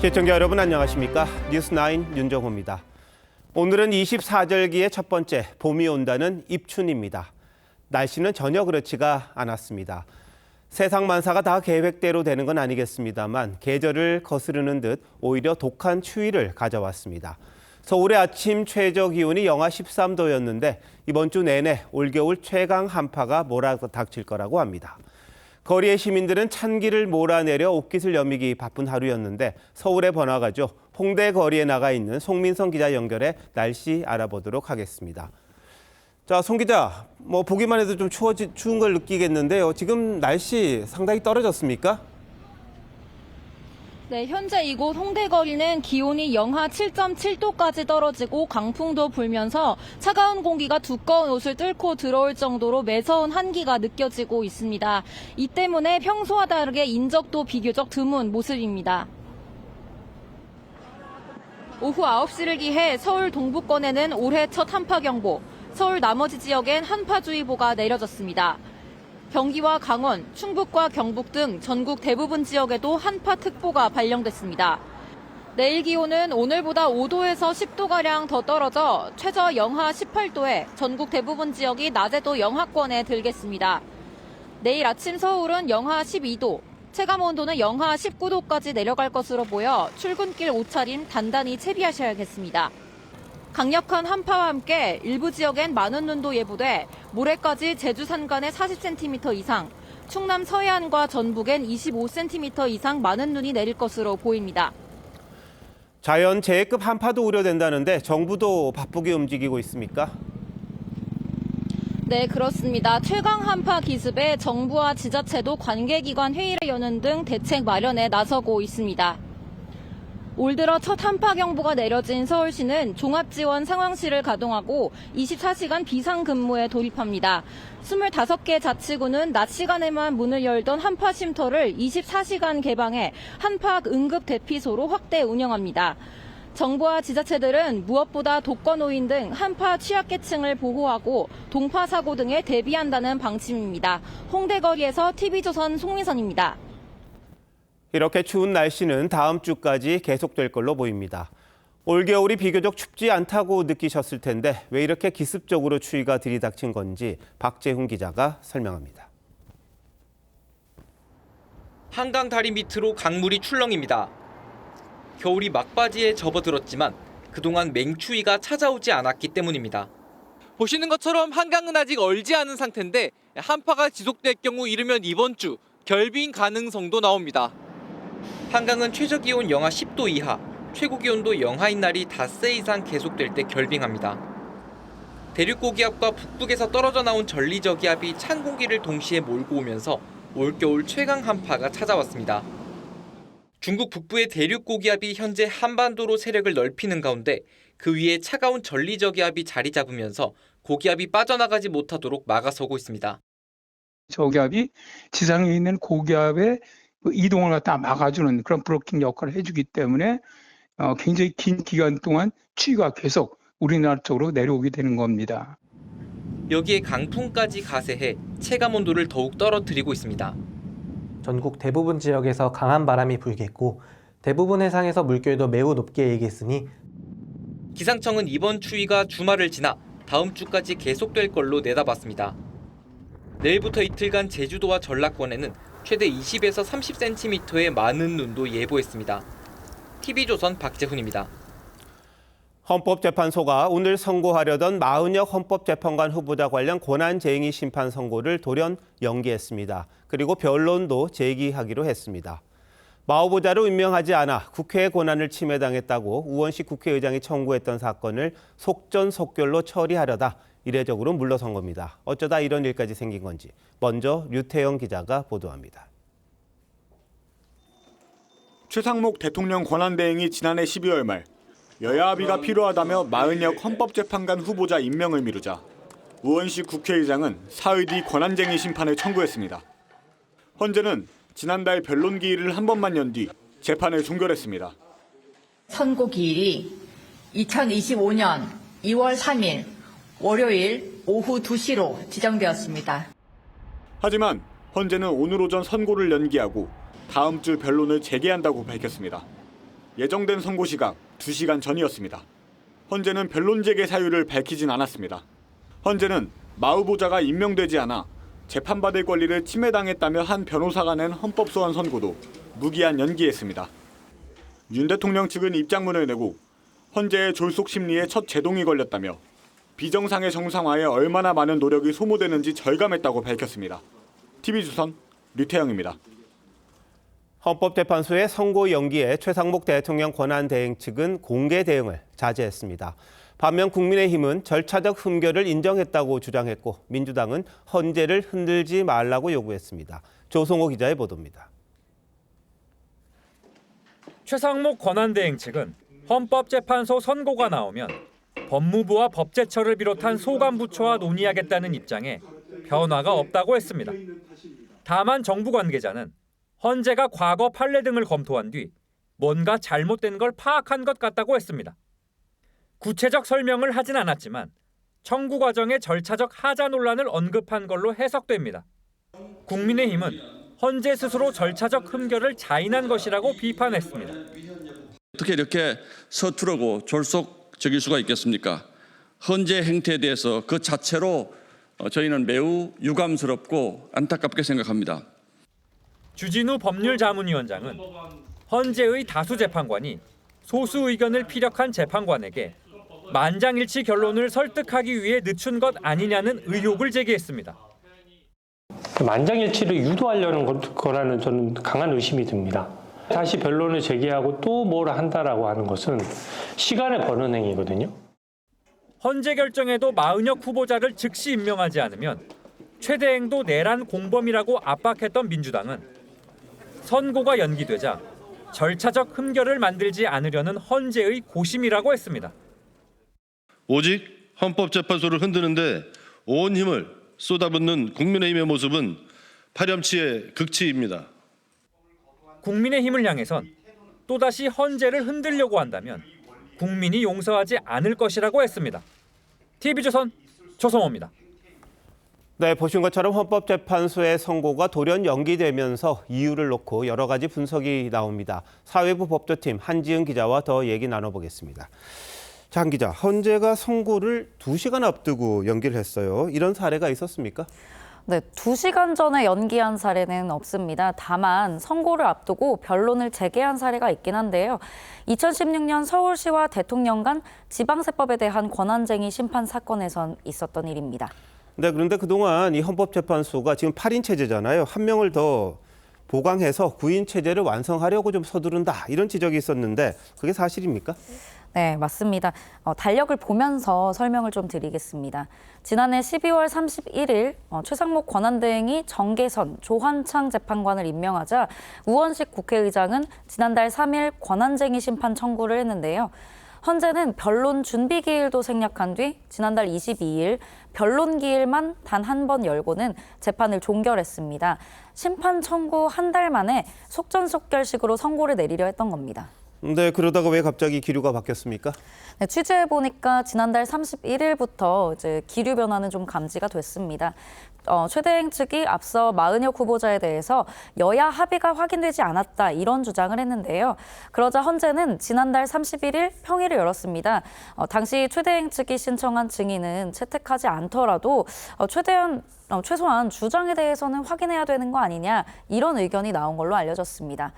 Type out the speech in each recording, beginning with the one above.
시청자 여러분 안녕하십니까? 뉴스9 윤정호입니다. 오늘은 24절기의 첫 번째 봄이 온다는 입춘입니다. 날씨는 전혀 그렇지가 않았습니다. 세상 만사가 다 계획대로 되는 건 아니겠습니다만 계절을 거스르는 듯 오히려 독한 추위를 가져왔습니다. 서울의 아침 최저 기온이 영하 13도였는데 이번 주 내내 올겨울 최강 한파가 몰아닥칠 거라고 합니다. 거리의 시민들은 찬기를 몰아내려 옷깃을 여미기 바쁜 하루였는데 서울의 번화가죠. 홍대 거리에 나가 있는 송민성 기자 연결해 날씨 알아보도록 하겠습니다. 자, 송 기자, 보기만 해도 좀 추운 걸 느끼겠는데요. 지금 날씨 상당히 떨어졌습니까? 네, 현재 이곳 홍대거리는 기온이 영하 7.7도까지 떨어지고 강풍도 불면서 차가운 공기가 두꺼운 옷을 뚫고 들어올 정도로 매서운 한기가 느껴지고 있습니다. 이 때문에 평소와 다르게 인적도 비교적 드문 모습입니다. 오후 9시를 기해 서울 동부권에는 올해 첫 한파경보, 서울 나머지 지역엔 한파주의보가 내려졌습니다. 경기와 강원, 충북과 경북 등 전국 대부분 지역에도 한파특보가 발령됐습니다. 내일 기온은 오늘보다 5도에서 10도가량 더 떨어져 최저 영하 18도에 전국 대부분 지역이 낮에도 영하권에 들겠습니다. 내일 아침 서울은 영하 12도, 체감온도는 영하 19도까지 내려갈 것으로 보여 출근길 옷차림 단단히 채비하셔야겠습니다. 강력한 한파와 함께 일부 지역엔 많은 눈도 예보돼 모레까지 제주 산간에 40cm 이상, 충남 서해안과 전북엔 25cm 이상 많은 눈이 내릴 것으로 보입니다. 자연재해급 한파도 우려된다는데 정부도 바쁘게 움직이고 있습니까? 네, 그렇습니다. 최강 한파 기습에 정부와 지자체도 관계기관 회의를 여는 등 대책 마련에 나서고 있습니다. 올 들어 첫 한파 경보가 내려진 서울시는 종합지원 상황실을 가동하고 24시간 비상근무에 돌입합니다. 25개 자치구는 낮 시간에만 문을 열던 한파 쉼터를 24시간 개방해 한파 응급 대피소로 확대 운영합니다. 정부와 지자체들은 무엇보다 독거노인 등 한파 취약계층을 보호하고 동파 사고 등에 대비한다는 방침입니다. 홍대거리에서 TV조선 송민선입니다. 이렇게 추운 날씨는 다음 주까지 계속될 걸로 보입니다. 올겨울이 비교적 춥지 않다고 느끼셨을 텐데 왜 이렇게 기습적으로 추위가 들이닥친 건지 박재훈 기자가 설명합니다. 한강 다리 밑으로 강물이 출렁입니다. 겨울이 막바지에 접어들었지만 그동안 맹추위가 찾아오지 않았기 때문입니다. 보시는 것처럼 한강은 아직 얼지 않은 상태인데 한파가 지속될 경우 이르면 이번 주 결빙 가능성도 나옵니다. 한강은 최저기온 영하 10도 이하, 최고기온도 영하인 날이 닷새 이상 계속될 때 결빙합니다. 대륙고기압과 북극에서 떨어져 나온 전리저기압이 찬 공기를 동시에 몰고 오면서 올겨울 최강 한파가 찾아왔습니다. 중국 북부의 대륙고기압이 현재 한반도로 세력을 넓히는 가운데 그 위에 차가운 전리저기압이 자리 잡으면서 고기압이 빠져나가지 못하도록 막아서고 있습니다. 저기압이 지상에 있는 고기압의 이동을 갖다 막아주는 그런 브로킹 역할을 해주기 때문에 굉장히 긴 기간 동안 추위가 계속 우리나라 쪽으로 내려오게 되는 겁니다. 여기에 강풍까지 가세해 체감온도를 더욱 떨어뜨리고 있습니다. 전국 대부분 지역에서 강한 바람이 불겠고 대부분 해상에서 물결도 매우 높게 일겠으니 기상청은 이번 추위가 주말을 지나 다음 주까지 계속될 걸로 내다봤습니다. 내일부터 이틀간 제주도와 전라권에는 최대 20에서 30cm의 많은 눈도 예보했습니다. TV조선 박재훈입니다. 헌법재판소가 오늘 선고하려던 마은혁 헌법재판관 후보자 관련 권한쟁의 심판 선고를 돌연 연기했습니다. 그리고 변론도 제기하기로 했습니다. 마 후보자를 임명하지 않아 국회의 권한을 침해당했다고 우원식 국회의장이 청구했던 사건을 속전속결로 처리하려다 이례적으로 물러선 겁니다. 어쩌다 이런 일까지 생긴 건지 먼저 류태영 기자가 보도합니다. 최상목 대통령 권한대행이 지난해 12월 말 여야 합의가 필요하다며 마은혁 헌법재판관 후보자 임명을 미루자 우원식 국회의장은 사의 뒤 권한쟁의 심판을 청구했습니다. 헌재는 지난달 변론 기일을 한 번만 연 뒤 재판을 종결했습니다. 선고 기일이 2025년 2월 3일 월요일 오후 2시로 지정되었습니다. 하지만 헌재는 오늘 오전 선고를 연기하고 다음 주 변론을 재개한다고 밝혔습니다. 예정된 선고 시각 2시간 전이었습니다. 헌재는 변론 재개 사유를 밝히진 않았습니다. 헌재는 마 후보자가 임명되지 않아 재판받을 권리를 침해당했다며 한 변호사가 낸 헌법소원 선고도 무기한 연기했습니다. 윤 대통령 측은 입장문을 내고 헌재의 졸속 심리에 첫 제동이 걸렸다며 비정상의 정상화에 얼마나 많은 노력이 소모되는지 절감했다고 밝혔습니다. TV조선 류태영입니다. 헌법재판소의 선고 연기에 최상목 대통령 권한대행 측은 공개 대응을 자제했습니다. 반면 국민의힘은 절차적 흠결을 인정했다고 주장했고 민주당은 헌재를 흔들지 말라고 요구했습니다. 조성호 기자의 보도입니다. 최상목 권한대행 측은 헌법재판소 선고가 나오면 법무부와 법제처를 비롯한 소관부처와 논의하겠다는 입장에 변화가 없다고 했습니다. 다만 정부 관계자는 헌재가 과거 판례 등을 검토한 뒤 뭔가 잘못된 걸 파악한 것 같다고 했습니다. 구체적 설명을 하진 않았지만 청구 과정의 절차적 하자 논란을 언급한 걸로 해석됩니다. 국민의힘은 헌재 스스로 절차적 흠결을 자인한 것이라고 비판했습니다. 어떻게 이렇게 서투르고 졸속적일 수가 있겠습니까? 헌재 행태에 대해서 그 자체로 저희는 매우 유감스럽고 안타깝게 생각합니다. 주진우 법률자문위원장은 헌재의 다수 재판관이 소수 의견을 피력한 재판관에게 만장일치 결론을 설득하기 위해 늦춘 것 아니냐는 의혹을 제기했습니다. 만장일치를 유도하려는 거라는 저는 강한 의심이 듭니다. 다시 변론을 제기하고 또 뭘 한다라고 하는 것은 시간을 버는 행위거든요. 헌재 결정에도 마은혁 후보자를 즉시 임명하지 않으면 최대행도 내란 공범이라고 압박했던 민주당은 선고가 연기되자 절차적 흠결을 만들지 않으려는 헌재의 고심이라고 했습니다. 오직 헌법재판소를 흔드는데 온 힘을 쏟아붓는 국민의힘의 모습은 파렴치의 극치입니다. 국민의힘을 향해선 또다시 헌재를 흔들려고 한다면 국민이 용서하지 않을 것이라고 했습니다. TV조선 조성호입니다. 네, 보신 것처럼 헌법재판소의 선고가 돌연 연기되면서 이유를 놓고 여러 가지 분석이 나옵니다. 사회부 법조팀 한지은 기자와 더 얘기 나눠보겠습니다. 자, 한 기자, 헌재가 선고를 2시간 앞두고 연기를 했어요. 이런 사례가 있었습니까? 네, 2시간 전에 연기한 사례는 없습니다. 다만 선고를 앞두고 변론을 재개한 사례가 있긴 한데요. 2016년 서울시와 대통령 간 지방세법에 대한 권한쟁의 심판 사건에선 있었던 일입니다. 네, 그런데 그동안 이 헌법재판소가 지금 8인 체제잖아요. 한 명을 더 보강해서 9인 체제를 완성하려고 좀 서두른다, 이런 지적이 있었는데 그게 사실입니까? 네, 맞습니다. 달력을 보면서 설명을 좀 드리겠습니다. 지난해 12월 31일 최상목 권한대행이 정계선 조환창 재판관을 임명하자 우원식 국회의장은 지난달 3일 권한쟁의 심판 청구를 했는데요. 헌재는 변론 준비 기일도 생략한 뒤 지난달 22일 변론 기일만 단 한 번 열고는 재판을 종결했습니다. 심판 청구 한 달 만에 속전속결식으로 선고를 내리려 했던 겁니다. 네, 그러다가 왜 갑자기 기류가 바뀌었습니까? 네, 취재해보니까 지난달 31일부터 이제 기류 변화는 좀 감지가 됐습니다. 최대행 측이 앞서 마은혁 후보자에 대해서 여야 합의가 확인되지 않았다, 이런 주장을 했는데요. 그러자 헌재는 지난달 31일 평일을 열었습니다. 당시 최대행 측이 신청한 증인은 채택하지 않더라도 최소한 주장에 대해서는 확인해야 되는 거 아니냐, 이런 의견이 나온 걸로 알려졌습니다.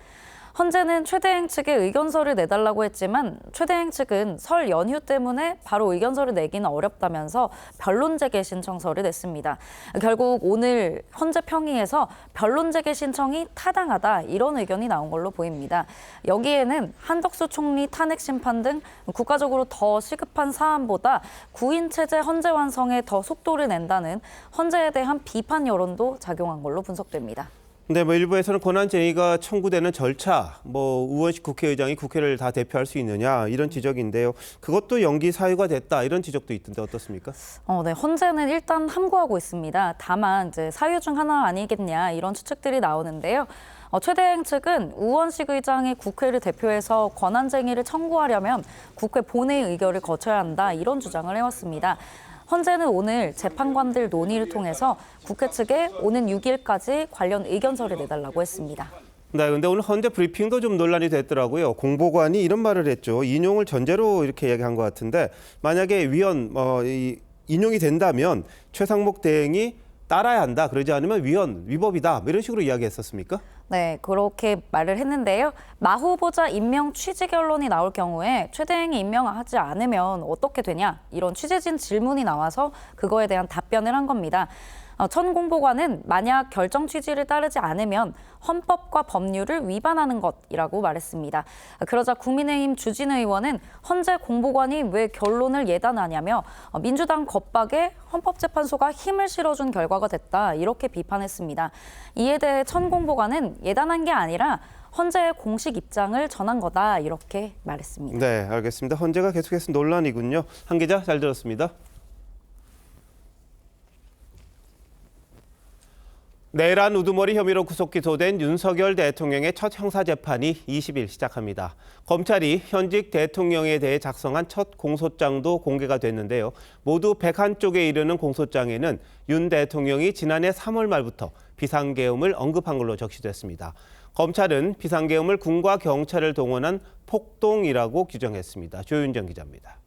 헌재는 최대행 측에 의견서를 내달라고 했지만 최대행 측은 설 연휴 때문에 바로 의견서를 내기는 어렵다면서 변론 재개 신청서를 냈습니다. 결국 오늘 헌재 평의에서 변론 재개 신청이 타당하다, 이런 의견이 나온 걸로 보입니다. 여기에는 한덕수 총리 탄핵 심판 등 국가적으로 더 시급한 사안보다 9인 체제 헌재 완성에 더 속도를 낸다는 헌재에 대한 비판 여론도 작용한 걸로 분석됩니다. 네, 일부에서는 권한쟁의가 청구되는 절차, 우원식 국회의장이 국회를 다 대표할 수 있느냐, 이런 지적인데요. 그것도 연기 사유가 됐다, 이런 지적도 있던데 어떻습니까? 네, 헌재는 일단 함구하고 있습니다. 다만 이제 사유 중 하나 아니겠냐, 이런 추측들이 나오는데요. 최대행 측은 우원식 의장이 국회를 대표해서 권한쟁의를 청구하려면 국회 본회의 의결을 거쳐야 한다, 이런 주장을 해왔습니다. 헌재는 오늘 재판관들 논의를 통해서 국회 측에 오는 6일까지 관련 의견서를 내달라고 했습니다. 네, 근데 오늘 헌재 브리핑도 좀 논란이 됐더라고요. 공보관이 이런 말을 했죠. 인용을 전제로 이렇게 얘기한 것 같은데 만약에 인용이 된다면 최상목 대행이 따라야 한다. 그러지 않으면 위법이다. 이런 식으로 이야기했었습니까? 네, 그렇게 말을 했는데요. 마 후보자 임명 취지 결론이 나올 경우에 최 대행이 임명하지 않으면 어떻게 되냐? 이런 취재진 질문이 나와서 그거에 대한 답변을 한 겁니다. 천 공보관은 만약 결정 취지를 따르지 않으면 헌법과 법률을 위반하는 것이라고 말했습니다. 그러자 국민의힘 주진 의원은 헌재 공보관이 왜 결론을 예단하냐며 민주당 겁박에 헌법재판소가 힘을 실어준 결과가 됐다 이렇게 비판했습니다. 이에 대해 천 공보관은 예단한 게 아니라 헌재의 공식 입장을 전한 거다 이렇게 말했습니다. 네, 알겠습니다. 헌재가 계속해서 논란이군요. 한 기자 잘 들었습니다. 내란 우두머리 혐의로 구속 기소된 윤석열 대통령의 첫 형사재판이 20일 시작합니다. 검찰이 현직 대통령에 대해 작성한 첫 공소장도 공개가 됐는데요. 모두 101쪽에 이르는 공소장에는 윤 대통령이 지난해 3월 말부터 비상계엄을 언급한 걸로 적시됐습니다. 검찰은 비상계엄을 군과 경찰을 동원한 폭동이라고 규정했습니다. 조윤정 기자입니다.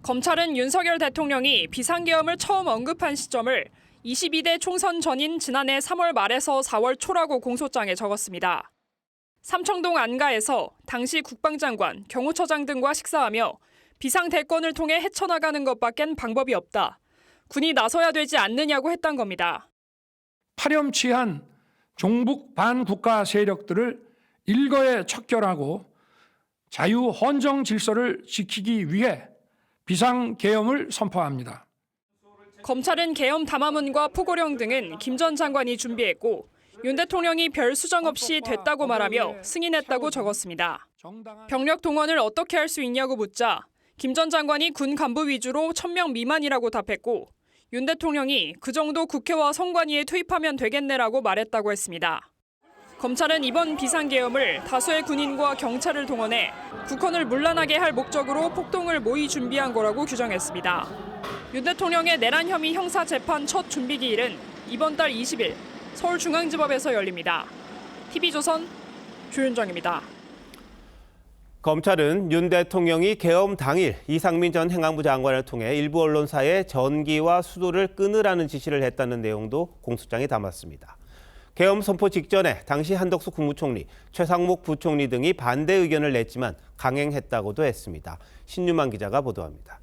검찰은 윤석열 대통령이 비상계엄을 처음 언급한 시점을 22대 총선 전인 지난해 3월 말에서 4월 초라고 공소장에 적었습니다. 삼청동 안가에서 당시 국방장관, 경호처장 등과 식사하며 비상대권을 통해 헤쳐나가는 것밖엔 방법이 없다. 군이 나서야 되지 않느냐고 했던 겁니다. 파렴치한 종북 반국가 세력들을 일거에 척결하고 자유 헌정 질서를 지키기 위해 비상계엄을 선포합니다. 검찰은 계엄 담화문과 포고령 등은 김 전 장관이 준비했고 윤 대통령이 별 수정 없이 됐다고 말하며 승인했다고 적었습니다. 병력 동원을 어떻게 할 수 있냐고 묻자 김 전 장관이 군 간부 위주로 1,000명 미만이라고 답했고 윤 대통령이 그 정도 국회와 선관위에 투입하면 되겠네라고 말했다고 했습니다. 검찰은 이번 비상계엄을 다수의 군인과 경찰을 동원해 국헌을 문란하게 할 목적으로 폭동을 모의 준비한 거라고 규정했습니다. 윤 대통령의 내란 혐의 형사 재판 첫 준비 기일은 이번 달 20일 서울중앙지법에서 열립니다. TV조선 조윤정입니다. 검찰은 윤 대통령이 계엄 당일 이상민 전 행안부 장관을 통해 일부 언론사에 전기와 수도를 끊으라는 지시를 했다는 내용도 공소장에 담았습니다. 계엄 선포 직전에 당시 한덕수 국무총리, 최상목 부총리 등이 반대 의견을 냈지만 강행했다고도 했습니다. 신유만 기자가 보도합니다.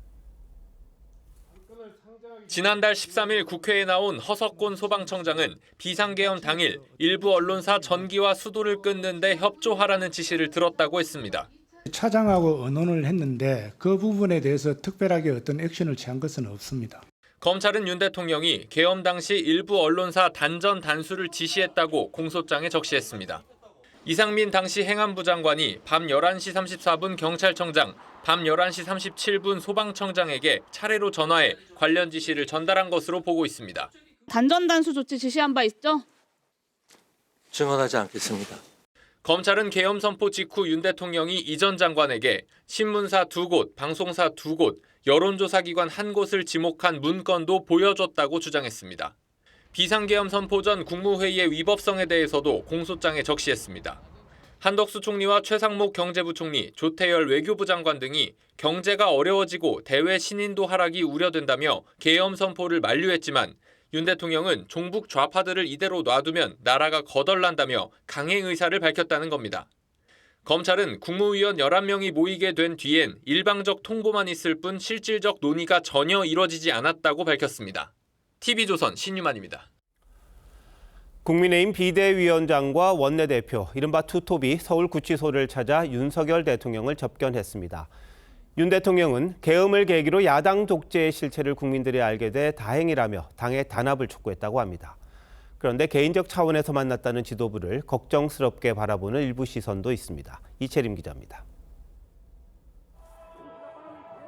지난달 13일 국회에 나온 허석곤 소방청장은 비상계엄 당일 일부 언론사 전기와 수도를 끊는 데 협조하라는 지시를 들었다고 했습니다. 차장하고 의논을 했는데 그 부분에 대해서 특별하게 어떤 액션을 취한 것은 없습니다. 검찰은 윤 대통령이 계엄 당시 일부 언론사 단전 단수를 지시했다고 공소장에 적시했습니다. 이상민 당시 행안부 장관이 밤 11시 34분 경찰청장, 밤 11시 37분 소방청장에게 차례로 전화해 관련 지시를 전달한 것으로 보고 있습니다. 단전 단수 조치 지시한 바 있죠? 증언하지 않겠습니다. 검찰은 계엄 선포 직후 윤 대통령이 이 전 장관에게 신문사 2곳, 방송사 2곳, 여론조사기관 1곳을 지목한 문건도 보여줬다고 주장했습니다. 비상계엄 선포 전 국무회의의 위법성에 대해서도 공소장에 적시했습니다. 한덕수 총리와 최상목 경제부총리, 조태열 외교부 장관 등이 경제가 어려워지고 대외 신인도 하락이 우려된다며 계엄 선포를 만류했지만 윤 대통령은 종북 좌파들을 이대로 놔두면 나라가 거덜난다며 강행 의사를 밝혔다는 겁니다. 검찰은 국무위원 11명이 모이게 된 뒤엔 일방적 통보만 있을 뿐 실질적 논의가 전혀 이뤄지지 않았다고 밝혔습니다. TV조선 신유만입니다. 국민의힘 비대위원장과 원내대표, 이른바 투톱이 서울구치소를 찾아 윤석열 대통령을 접견했습니다. 윤 대통령은 계엄을 계기로 야당 독재의 실체를 국민들이 알게 돼 다행이라며 당의 단합을 촉구했다고 합니다. 그런데 개인적 차원에서 만났다는 지도부를 걱정스럽게 바라보는 일부 시선도 있습니다. 이채림 기자입니다.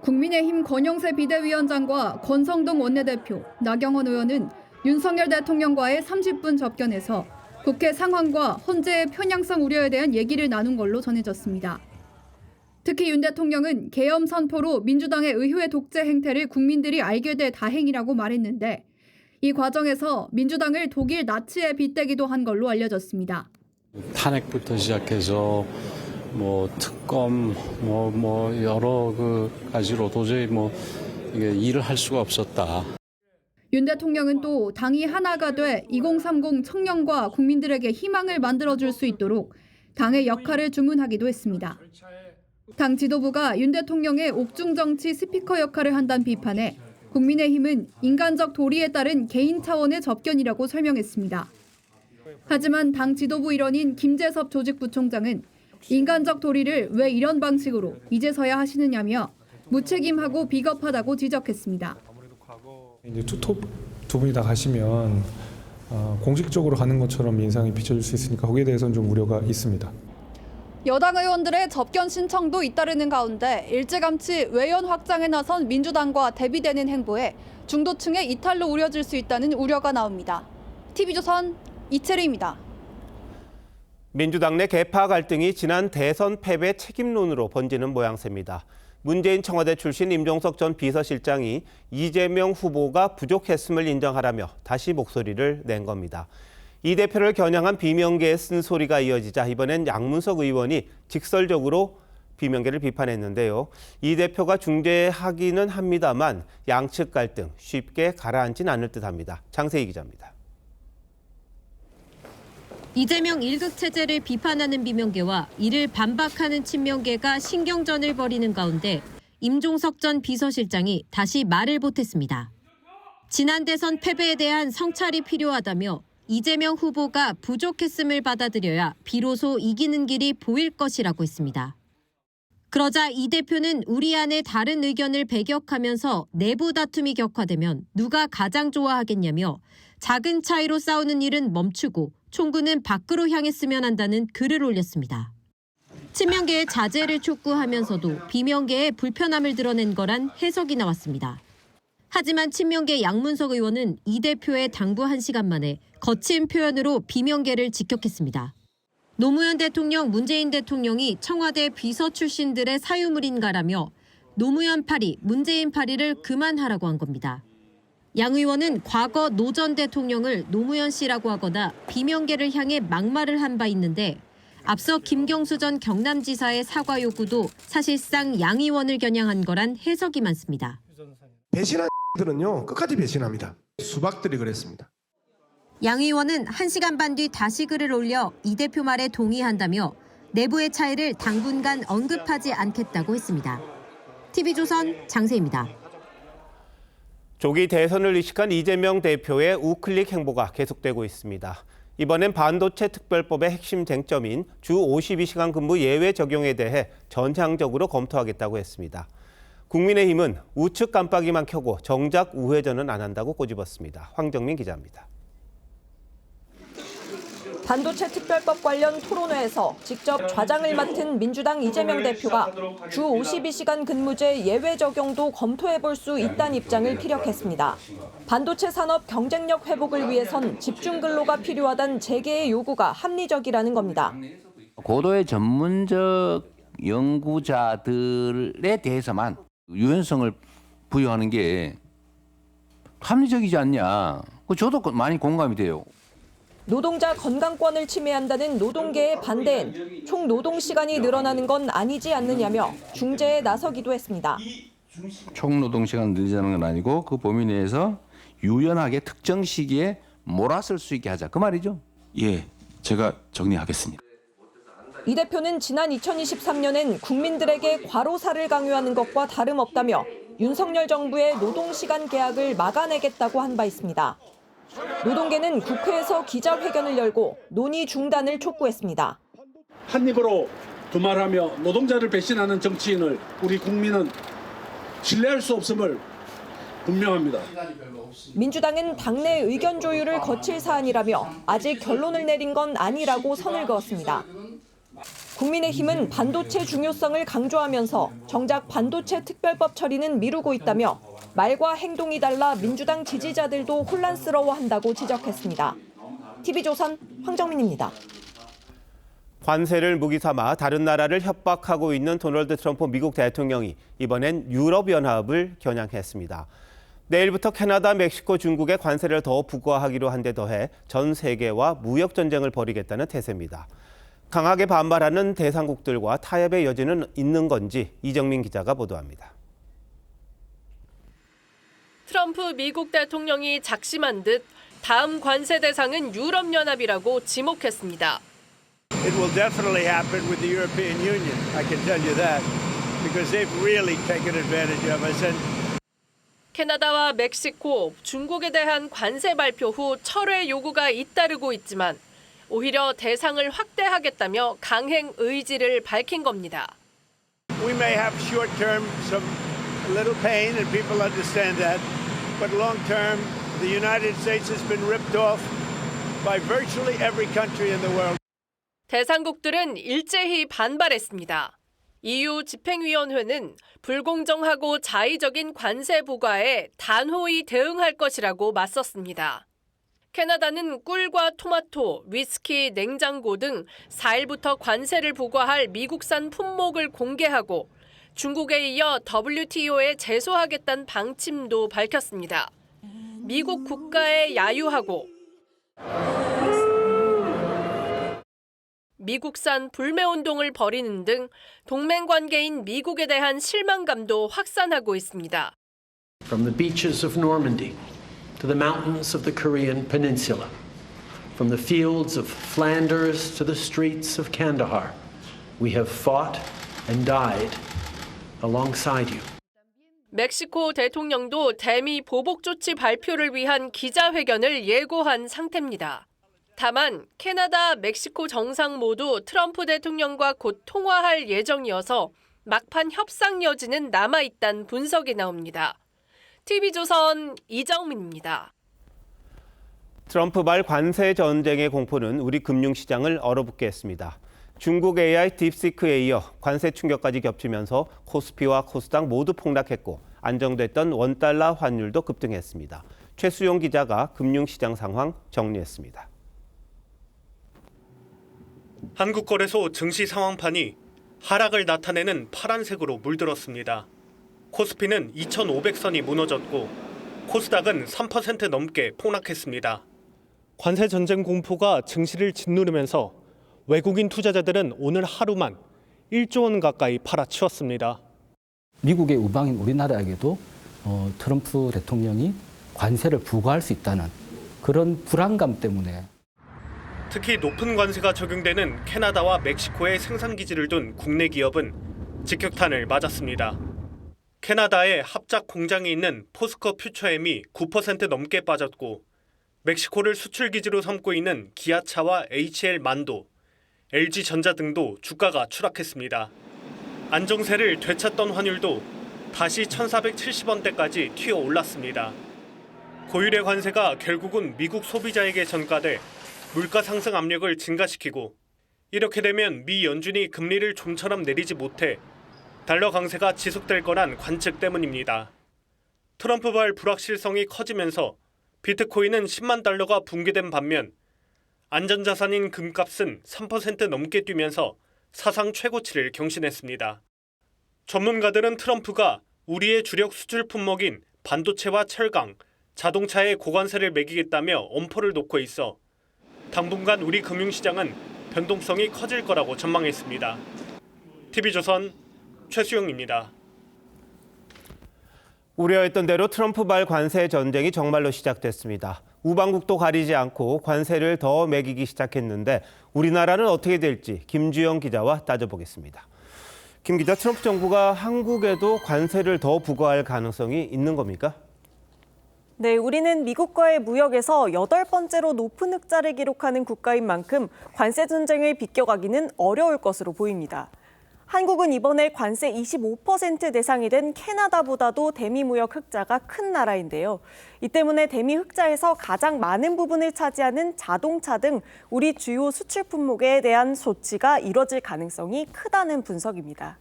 국민의힘 권영세 비대위원장과 권성동 원내대표, 나경원 의원은 윤석열 대통령과의 30분 접견에서 국회 상황과 헌재의 편향성 우려에 대한 얘기를 나눈 걸로 전해졌습니다. 특히 윤 대통령은 계엄 선포로 민주당의 의회 독재 행태를 국민들이 알게 돼 다행이라고 말했는데 이 과정에서 민주당을 독일 나치에 빗대기도 한 걸로 알려졌습니다. 탄핵부터 시작해서 특검 여러 가지로 도저히 이게 일을 할 수가 없었다. 윤 대통령은 또 당이 하나가 돼 2030 청년과 국민들에게 희망을 만들어줄 수 있도록 당의 역할을 주문하기도 했습니다. 당 지도부가 윤 대통령의 옥중정치 스피커 역할을 한다는 비판에 국민의힘은 인간적 도리에 따른 개인 차원의 접견이라고 설명했습니다. 하지만 당 지도부 일원인 김재섭 조직부총장은 인간적 도리를 왜 이런 방식으로 이제서야 하시느냐며 무책임하고 비겁하다고 지적했습니다. 이제 두 분이 다 가시면 공식적으로 가는 것처럼 인상이 비춰질 수 있으니까 거기에 대해서는 좀 우려가 있습니다. 여당 의원들의 접견 신청도 잇따르는 가운데 일찌감치 외연 확장에 나선 민주당과 대비되는 행보에 중도층의 이탈로 우려질 수 있다는 우려가 나옵니다. TV조선 이채리입니다. 민주당 내 계파 갈등이 지난 대선 패배 책임론으로 번지는 모양새입니다. 문재인 청와대 출신 임종석 전 비서실장이 이재명 후보가 부족했음을 인정하라며 다시 목소리를 낸 겁니다. 이 대표를 겨냥한 비명계에 쓴 소리가 이어지자 이번엔 양문석 의원이 직설적으로 비명계를 비판했는데요. 이 대표가 중재하기는 합니다만 양측 갈등 쉽게 가라앉진 않을 듯합니다. 장세희 기자입니다. 이재명 일극 체제를 비판하는 비명계와 이를 반박하는 친명계가 신경전을 벌이는 가운데 임종석 전 비서실장이 다시 말을 보탰습니다. 지난 대선 패배에 대한 성찰이 필요하다며 이재명 후보가 부족했음을 받아들여야 비로소 이기는 길이 보일 것이라고 했습니다. 그러자 이 대표는 우리 안의 다른 의견을 배격하면서 내부 다툼이 격화되면 누가 가장 좋아하겠냐며 작은 차이로 싸우는 일은 멈추고 총구는 밖으로 향했으면 한다는 글을 올렸습니다. 친명계의 자제를 촉구하면서도 비명계의 불편함을 드러낸 거란 해석이 나왔습니다. 하지만 친명계 양문석 의원은 이 대표의 당부 1시간 만에 거친 표현으로 비명계를 직격했습니다. 노무현 대통령, 문재인 대통령이 청와대 비서 출신들의 사유물인가라며 노무현 파리, 문재인 파리를 그만하라고 한 겁니다. 양 의원은 과거 노 전 대통령을 노무현 씨라고 하거나 비명계를 향해 막말을 한 바 있는데 앞서 김경수 전 경남지사의 사과 요구도 사실상 양 의원을 겨냥한 거란 해석이 많습니다. 배신한 들은요 끝까지 배신합니다. 수박들이 그랬습니다. 양 의원은 1시간 반 뒤 다시 글을 올려 이 대표 말에 동의한다며 내부의 차이를 당분간 언급하지 않겠다고 했습니다. TV조선 장세희입니다. 조기 대선을 의식한 이재명 대표의 우클릭 행보가 계속되고 있습니다. 이번엔 반도체 특별법의 핵심 쟁점인 주 52시간 근무 예외 적용에 대해 전향적으로 검토하겠다고 했습니다. 국민의힘은 우측 깜빡이만 켜고 정작 우회전은 안 한다고 꼬집었습니다. 황정민 기자입니다. 반도체 특별법 관련 토론회에서 직접 좌장을 맡은 민주당 이재명 대표가 주 52시간 근무제 예외 적용도 검토해볼 수 있다는 입장을 피력했습니다. 반도체 산업 경쟁력 회복을 위해선 집중 근로가 필요하다는 재계의 요구가 합리적이라는 겁니다. 고도의 전문적 연구자들에 대해서만 유연성을 부여하는 게 합리적이지 않냐. 저도 많이 공감이 돼요. 노동자 건강권을 침해한다는 노동계의 반대엔 총 노동 시간이 늘어나는 건 아니지 않느냐며 중재에 나서기도 했습니다. 총 노동 시간 늘리자는 건 아니고 그 범위 내에서 유연하게 특정 시기에 몰아쓸 수 있게 하자. 그 말이죠? 예, 제가 정리하겠습니다. 이 대표는 지난 2023년엔 국민들에게 과로사를 강요하는 것과 다름없다며 윤석열 정부의 노동시간 계약을 막아내겠다고 한 바 있습니다. 노동계는 국회에서 기자회견을 열고 논의 중단을 촉구했습니다. 한 입으로 두말하며 노동자를 배신하는 정치인을 우리 국민은 신뢰할 수 없음을 분명합니다. 민주당은 당내 의견 조율을 거칠 사안이라며 아직 결론을 내린 건 아니라고 선을 그었습니다. 국민의힘은 반도체 중요성을 강조하면서 정작 반도체 특별법 처리는 미루고 있다며 말과 행동이 달라 민주당 지지자들도 혼란스러워한다고 지적했습니다. TV조선 황정민입니다. 관세를 무기 삼아 다른 나라를 협박하고 있는 도널드 트럼프 미국 대통령이 이번엔 유럽연합을 겨냥했습니다. 내일부터 캐나다, 멕시코, 중국의 관세를 더 부과하기로 한 데 더해 전 세계와 무역 전쟁을 벌이겠다는 태세입니다. 강하게 반발하는 대상국들과 타협의 여지는 있는 건지 이정민 기자가 보도합니다. 트럼프 미국 대통령이 작심한 듯 다음 관세 대상은 유럽연합이라고 지목했습니다. It will definitely happen with the European Union. I can tell you that because they've really taken advantage of us. 캐나다와 멕시코, 중국에 대한 관세 발표 후 철회 요구가 잇따르고 있지만 오히려 대상을 확대하겠다며 강행 의지를 밝힌 겁니다. We may have short term some little pain and people understand that, but long term the United States has been ripped off by virtually every country in the world. 대상국들은 일제히 반발했습니다. EU 집행위원회는 불공정하고 자의적인 관세 부과에 단호히 대응할 것이라고 맞섰습니다. 캐나다는 꿀과 토마토, 위스키, 냉장고 등 4일부터 관세를 부과할 미국산 품목을 공개하고 중국에 이어 WTO에 제소하겠다는 방침도 밝혔습니다. 미국 국가에 야유하고 미국산 불매운동을 벌이는 등 동맹 관계인 미국에 대한 실망감도 확산하고 있습니다. From the beaches of Normandy to the mountains of the Korean Peninsula, from the fields of Flanders to the streets of Kandahar, we have fought and died alongside you. 멕시코 대통령도 대미 보복 조치 발표를 위한 기자회견을 예고한 상태입니다. 다만 캐나다, 멕시코 정상 모두 트럼프 대통령과 곧 통화할 예정이어서 막판 협상 여지는 남아있다는 분석이 나옵니다. TV조선 이정민입니다. 트럼프발 관세 전쟁의 공포는 우리 금융시장을 얼어붙게 했습니다. 중국 AI 딥시크에 이어 관세 충격까지 겹치면서 코스피와 코스닥 모두 폭락했고 안정됐던 원달러 환율도 급등했습니다. 최수용 기자가 금융시장 상황 정리했습니다. 한국거래소 증시 상황판이 하락을 나타내는 파란색으로 물들었습니다. 코스피는 2,500선이 무너졌고 코스닥은 3% 넘게 폭락했습니다. 관세 전쟁 공포가 증시를 짓누르면서 외국인 투자자들은 오늘 하루만 1조 원 가까이 팔아치웠습니다. 미국의 우방인 우리나라에게도 트럼프 대통령이 관세를 부과할 수 있다는 그런 불안감 때문에 특히 높은 관세가 적용되는 캐나다와 멕시코에 생산기지를 둔 국내 기업은 직격탄을 맞았습니다. 캐나다에 합작 공장이 있는 포스코 퓨처엠이 9% 넘게 빠졌고 멕시코를 수출기지로 삼고 있는 기아차와 HL 만도, LG전자 등도 주가가 추락했습니다. 안정세를 되찾던 환율도 다시 1,470원대까지 튀어 올랐습니다. 고율의 관세가 결국은 미국 소비자에게 전가돼 물가 상승 압력을 증가시키고 이렇게 되면 미 연준이 금리를 좀처럼 내리지 못해 달러 강세가 지속될 거란 관측 때문입니다. 트럼프발 불확실성이 커지면서 비트코인은 10만 달러가 붕괴된 반면 안전자산인 금값은 3% 넘게 뛰면서 사상 최고치를 경신했습니다. 전문가들은 트럼프가 우리의 주력 수출 품목인 반도체와 철강, 자동차에 고관세를 매기겠다며 엄포를 놓고 있어 당분간 우리 금융시장은 변동성이 커질 거라고 전망했습니다. TV조선 최수영입니다. 우려했던 대로 트럼프발 관세 전쟁이 정말로 시작됐습니다. 우방국도 가리지 않고 관세를 더 매기기 시작했는데 우리나라는 어떻게 될지 김주영 기자와 따져보겠습니다. 김 기자, 트럼프 정부가 한국에도 관세를 더 부과할 가능성이 있는 겁니까? 네, 우리는 미국과의 무역에서 8번째로 높은 흑자를 기록하는 국가인 만큼 관세 전쟁을 비껴가기는 어려울 것으로 보입니다. 한국은 이번에 관세 25% 대상이 된 캐나다보다도 대미 무역 흑자가 큰 나라인데요. 이 때문에 대미 흑자에서 가장 많은 부분을 차지하는 자동차 등 우리 주요 수출 품목에 대한 조치가 이뤄질 가능성이 크다는 분석입니다.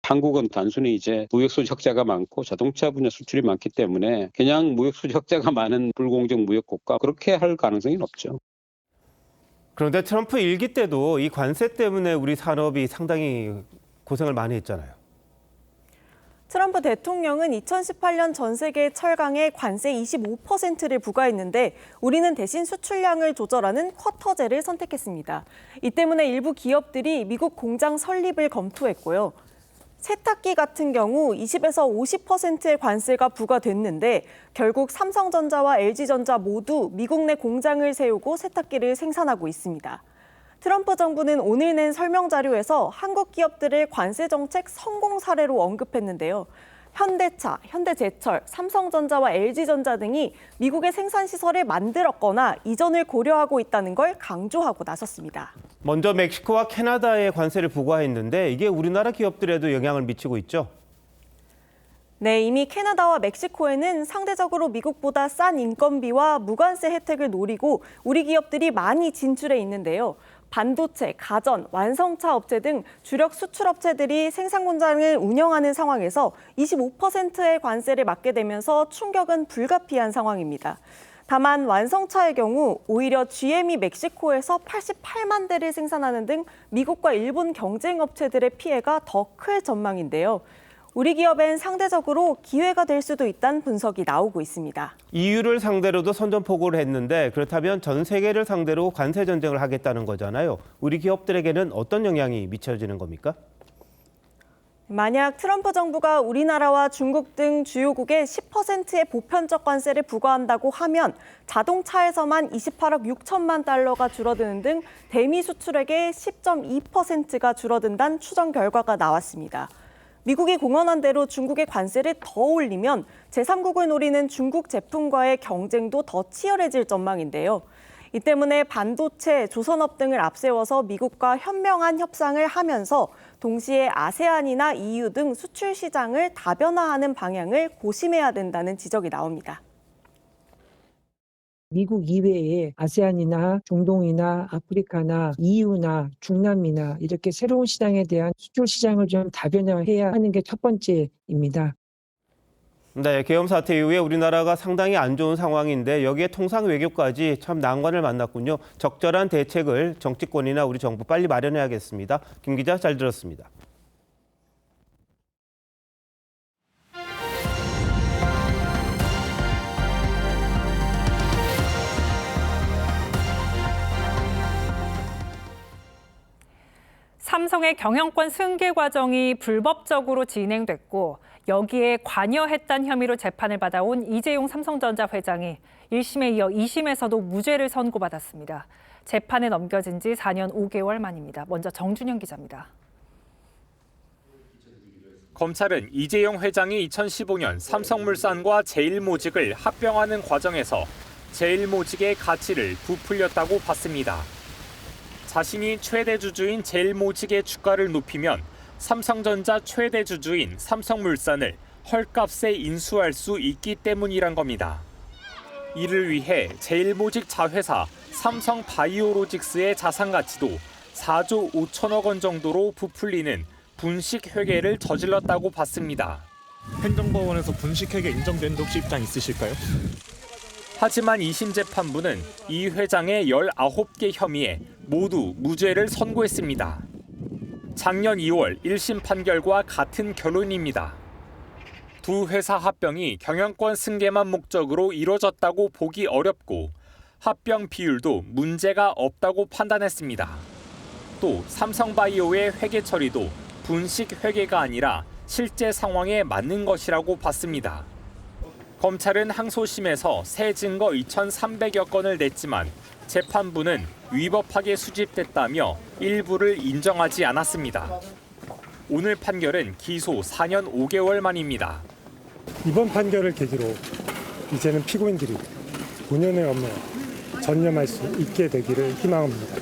한국은 단순히 이제 무역 수지 흑자가 많고 자동차 분야 수출이 많기 때문에 그냥 무역 수지 흑자가 많은 불공정 무역 국가 그렇게 할 가능성이 없죠. 그런데 트럼프 일기 때도 이 관세 때문에 우리 산업이 상당히 고생을 많이 했잖아요. 트럼프 대통령은 2018년 전 세계 철강에 관세 25%를 부과했는데 우리는 대신 수출량을 조절하는 쿼터제를 선택했습니다. 이 때문에 일부 기업들이 미국 공장 설립을 검토했고요. 세탁기 같은 경우 20에서 50%의 관세가 부과됐는데 결국 삼성전자와 LG전자 모두 미국 내 공장을 세우고 세탁기를 생산하고 있습니다. 트럼프 정부는 오늘 낸 설명 자료에서 한국 기업들을 관세 정책 성공 사례로 언급했는데요. 현대차, 현대제철, 삼성전자와 LG전자 등이 미국의 생산 시설을 만들었거나 이전을 고려하고 있다는 걸 강조하고 나섰습니다. 먼저 멕시코와 캐나다에 관세를 부과했는데 이게 우리나라 기업들에도 영향을 미치고 있죠? 네, 이미 캐나다와 멕시코에는 상대적으로 미국보다 싼 인건비와 무관세 혜택을 노리고 우리 기업들이 많이 진출해 있는데요. 반도체, 가전, 완성차 업체 등 주력 수출업체들이 생산 공장을 운영하는 상황에서 25%의 관세를 맞게 되면서 충격은 불가피한 상황입니다. 다만 완성차의 경우 오히려 GM이 멕시코에서 88만 대를 생산하는 등 미국과 일본 경쟁 업체들의 피해가 더 클 전망인데요. 우리 기업엔 상대적으로 기회가 될 수도 있다는 분석이 나오고 있습니다. EU를 상대로도 선전포고를 했는데 그렇다면 전 세계를 상대로 관세 전쟁을 하겠다는 거잖아요. 우리 기업들에게는 어떤 영향이 미쳐지는 겁니까? 만약 트럼프 정부가 우리나라와 중국 등 주요국에 10%의 보편적 관세를 부과한다고 하면 자동차에서만 28억 6천만 달러가 줄어드는 등 대미 수출액의 10.2%가 줄어든다는 추정 결과가 나왔습니다. 미국이 공언한 대로 중국의 관세를 더 올리면 제3국을 노리는 중국 제품과의 경쟁도 더 치열해질 전망인데요. 이 때문에 반도체, 조선업 등을 앞세워서 미국과 현명한 협상을 하면서 동시에 아세안이나 EU 등 수출 시장을 다변화하는 방향을 고심해야 된다는 지적이 나옵니다. 미국 이외에 아세안이나 중동이나 아프리카나 EU나 중남미나 이렇게 새로운 시장에 대한 수출 시장을 좀 다변화해야 하는 게 첫 번째입니다. 네, 계엄 사태 이후에 우리나라가 상당히 안 좋은 상황인데 여기에 통상 외교까지 참 난관을 만났군요. 적절한 대책을 정치권이나 우리 정부 빨리 마련해야겠습니다. 김 기자 잘 들었습니다. 삼성의 경영권 승계 과정이 불법적으로 진행됐고 여기에 관여했다는 혐의로 재판을 받아온 이재용 삼성전자 회장이 1심에 이어 2심에서도 무죄를 선고받았습니다. 재판에 넘겨진 지 4년 5개월 만입니다. 먼저 정준영 기자입니다. 검찰은 이재용 회장이 2015년 삼성물산과 제일모직을 합병하는 과정에서 제일모직의 가치를 부풀렸다고 봤습니다. 자신이 최대 주주인 제일모직의 주가를 높이면 삼성전자 최대 주주인 삼성물산을 헐값에 인수할 수 있기 때문이란 겁니다. 이를 위해 제일모직 자회사 삼성바이오로직스의 자산 가치도 4조 5천억 원 정도로 부풀리는 분식회계를 저질렀다고 봤습니다. 행정법원에서 분식회계 인정된 데 혹시 입장 있으실까요? 하지만 2심 재판부는 이 회장의 19개 혐의에 모두 무죄를 선고했습니다. 작년 2월 1심 판결과 같은 결론입니다. 두 회사 합병이 경영권 승계만 목적으로 이뤄졌다고 보기 어렵고 합병 비율도 문제가 없다고 판단했습니다. 또 삼성바이오의 회계 처리도 분식 회계가 아니라 실제 상황에 맞는 것이라고 봤습니다. 검찰은 항소심에서 새 증거 2,300여 건을 냈지만 재판부는 위법하게 수집됐다며 일부를 인정하지 않았습니다. 오늘 판결은 기소 4년 5개월 만입니다. 이번 판결을 계기로 이제는 피고인들이 본연의 업무에 전념할 수 있게 되기를 희망합니다.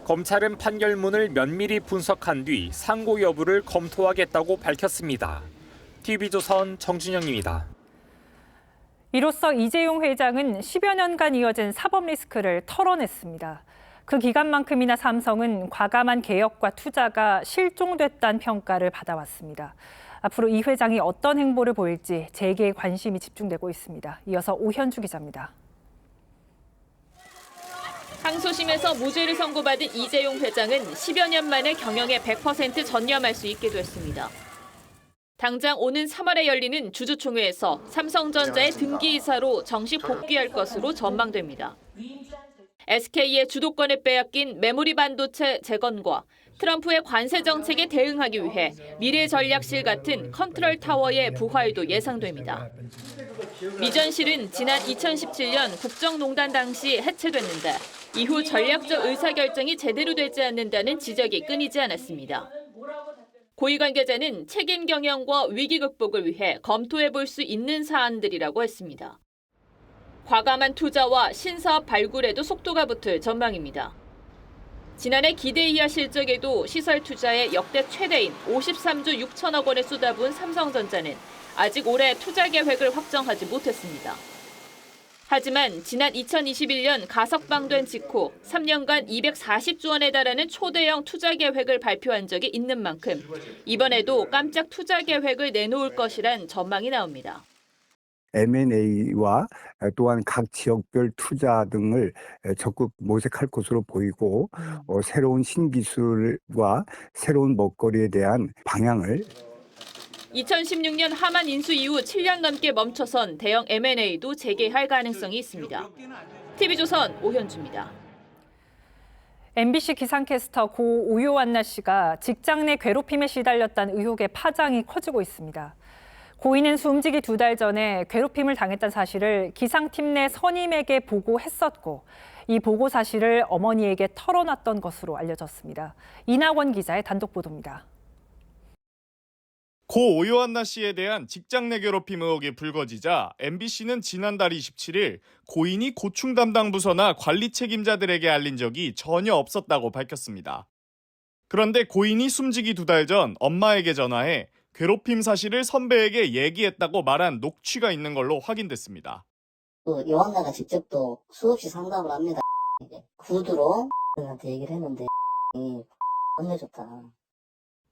검찰은 판결문을 면밀히 분석한 뒤 상고 여부를 검토하겠다고 밝혔습니다. TV조선 정준영입니다. 이로써 이재용 회장은 10여 년간 이어진 사법 리스크를 털어냈습니다. 그 기간만큼이나 삼성은 과감한 개혁과 투자가 실종됐다는 평가를 받아왔습니다. 앞으로 이 회장이 어떤 행보를 보일지 재계의 관심이 집중되고 있습니다. 이어서 오현주 기자입니다. 항소심에서 무죄를 선고받은 이재용 회장은 10여 년 만에 경영에 100% 전념할 수 있게 됐습니다. 당장 오는 3월에 열리는 주주총회에서 삼성전자의 등기이사로 정식 복귀할 것으로 전망됩니다. SK의 주도권을 빼앗긴 메모리 반도체 재건과 트럼프의 관세 정책에 대응하기 위해 미래전략실 같은 컨트롤 타워의 부활도 예상됩니다. 미전실은 지난 2017년 국정농단 당시 해체됐는데 이후 전략적 의사결정이 제대로 되지 않는다는 지적이 끊이지 않았습니다. 고위 관계자는 책임 경영과 위기 극복을 위해 검토해 볼 수 있는 사안들이라고 했습니다. 과감한 투자와 신사업 발굴에도 속도가 붙을 전망입니다. 지난해 기대 이하 실적에도 시설 투자에 역대 최대인 53조 6천억 원을 쏟아부은 삼성전자는 아직 올해 투자 계획을 확정하지 못했습니다. 하지만 지난 2021년 가석방된 직후 3년간 240조 원에 달하는 초대형 투자 계획을 발표한 적이 있는 만큼 이번에도 깜짝 투자 계획을 내놓을 것이란 전망이 나옵니다. M&A와 또한 각 지역별 투자 등을 적극 모색할 것으로 보이고 새로운 신기술과 새로운 먹거리에 대한 방향을 2016년 하만 인수 이후 7년 넘게 멈춰선 대형 M&A도 재개할 가능성이 있습니다. TV조선 오현주입니다. MBC 기상캐스터 고 오요한나 씨가 직장 내 괴롭힘에 시달렸다는 의혹의 파장이 커지고 있습니다. 고인은 숨지기 2달 전에 괴롭힘을 당했다는 사실을 기상팀 내 선임에게 보고했었고 이 보고 사실을 어머니에게 털어놨던 것으로 알려졌습니다. 이낙원 기자의 단독 보도입니다. 고 오요한나 씨에 대한 직장 내 괴롭힘 의혹이 불거지자 MBC는 지난달 27일 고인이 고충 담당 부서나 관리 책임자들에게 알린 적이 전혀 없었다고 밝혔습니다. 그런데 고인이 숨지기 2달 전 엄마에게 전화해 괴롭힘 사실을 선배에게 얘기했다고 말한 녹취가 있는 걸로 확인됐습니다. 요한나가 직접 또 수없이 상담을 합니다. 구두로 한테 얘기를 했는데 혼내줬다.